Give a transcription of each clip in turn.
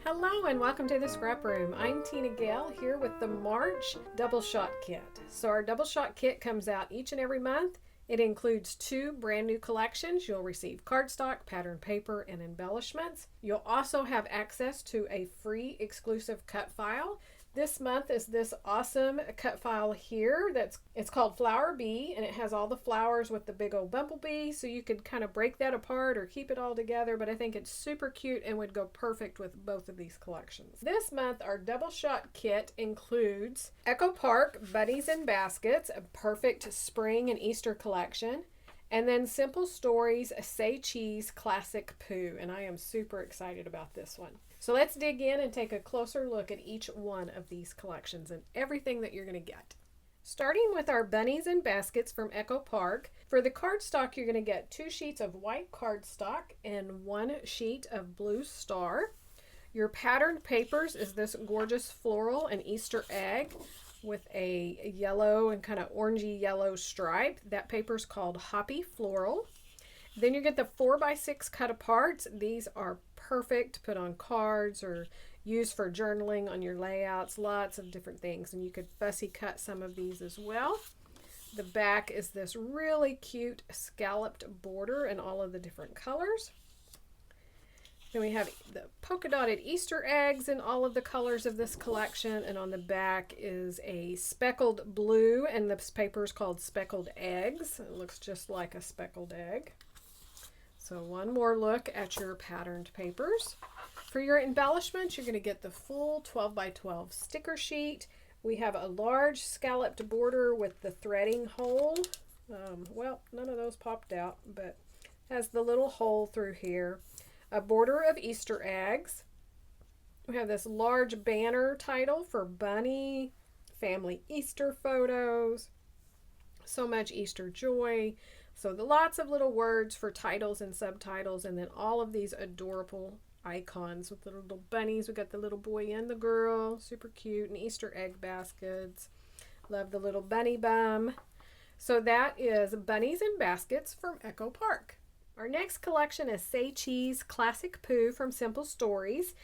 Hello and welcome to the Scrap Room. I'm Tina Gale here with the March Double Shot Kit. So our Double Shot Kit comes out each and every month. It includes 2 brand new collections. You'll receive cardstock, pattern paper, and embellishments. You'll also have access to a free exclusive cut file. This month is this awesome cut file here. It's called Flower Bee, and it has all the flowers with the big old bumblebee, so you could kind of break that apart or keep it all together, but I think it's super cute and would go perfect with both of these collections. This month our Double Shot Kit includes Echo Park Bunnies and Baskets, a perfect spring and Easter collection, and then Simple Stories Say Cheese Classic Pooh, and I am super excited about this one. So let's dig in and take a closer look at each one of these collections and everything that you're going to get. Starting with our Bunnies and Baskets from Echo Park. For the cardstock, you're going to get 2 sheets of white cardstock and 1 sheet of blue star. Your patterned papers is this gorgeous floral and Easter egg with a yellow and kind of orangey yellow stripe. That paper's called Hoppy Floral. Then you get the 4x6 cut aparts. These are perfect to put on cards or use for journaling on your layouts, lots of different things, and you could fussy cut some of these as well. The back is this really cute scalloped border in all of the different colors. Then we have the polka dotted Easter eggs in all of the colors of this collection, and on the back is a speckled blue, and this paper is called Speckled Eggs. It looks just like a speckled egg. So one more look at your patterned papers. For your embellishments, you're going to get the full 12x12 sticker sheet. We have a large scalloped border with the threading hole. Well, none of those popped out, but has the little hole through here. A border of Easter eggs. We have this large banner title for Bunny, family Easter photos. So much Easter joy. So lots of little words for titles and subtitles, and then all of these adorable icons with the little bunnies. We got the little boy and the girl, super cute, and Easter egg baskets. Love the little bunny bum. So that is Bunnies and Baskets from Echo Park. Our next collection is Say Cheese Classic Pooh from Simple Stories.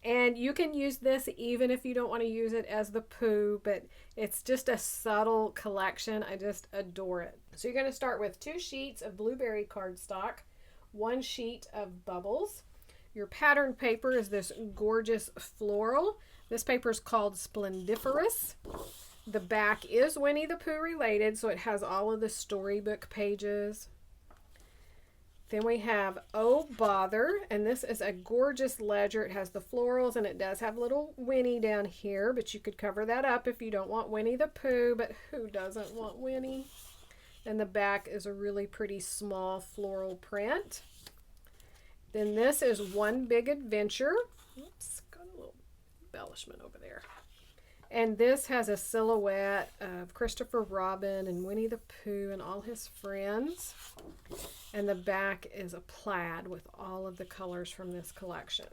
And you can use this even if you don't want to use it as the Pooh, but it's just a subtle collection. I just adore it. So you're going to start with 2 sheets of blueberry cardstock, 1 sheet of bubbles. Your pattern paper is this gorgeous floral. This paper is called Splendiferous. The back is Winnie the Pooh related, so it has all of the storybook pages. Then we have Oh Bother, and this is a gorgeous ledger. It has the florals, and it does have little Winnie down here, but you could cover that up if you don't want Winnie the Pooh, but who doesn't want Winnie? And the back is a really pretty small floral print. Then this is One Big Adventure. Oops, got a little embellishment over there. And this has a silhouette of Christopher Robin and Winnie the Pooh and all his friends. And the back is a plaid with all of the colors from this collection.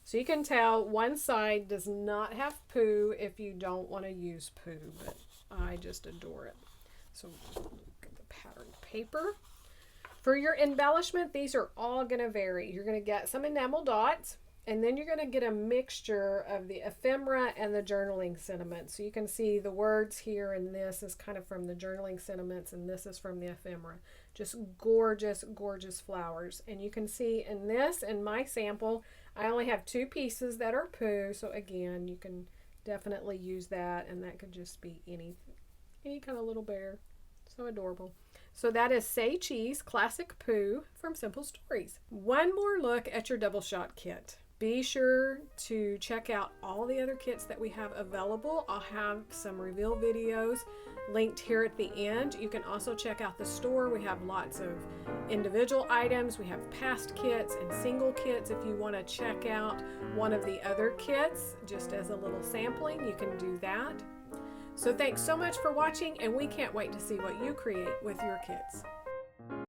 So you can tell one side does not have Pooh if you don't want to use Pooh, but I just adore it. So look at the patterned paper. For your embellishment, these are all going to vary. You're going to get some enamel dots, and then you're going to get a mixture of the ephemera and the journaling sentiments. So you can see the words here, and this is kind of from the journaling sentiments, and this is from the ephemera. Just gorgeous, gorgeous flowers. And you can see in this, in my sample, I only have 2 pieces that are Pooh. So again, you can definitely use that, and that could just be any kind of little bear. So adorable. So that is Say Cheese Classic Pooh from Simple Stories. One more look at your Double Shot Kit. Be sure to check out all the other kits that we have available. I'll have some reveal videos linked here at the end. You can also check out the store. We have lots of individual items. We have past kits and single kits. If you want to check out one of the other kits just as a little sampling, you can do that. So thanks so much for watching, and we can't wait to see what you create with your kits.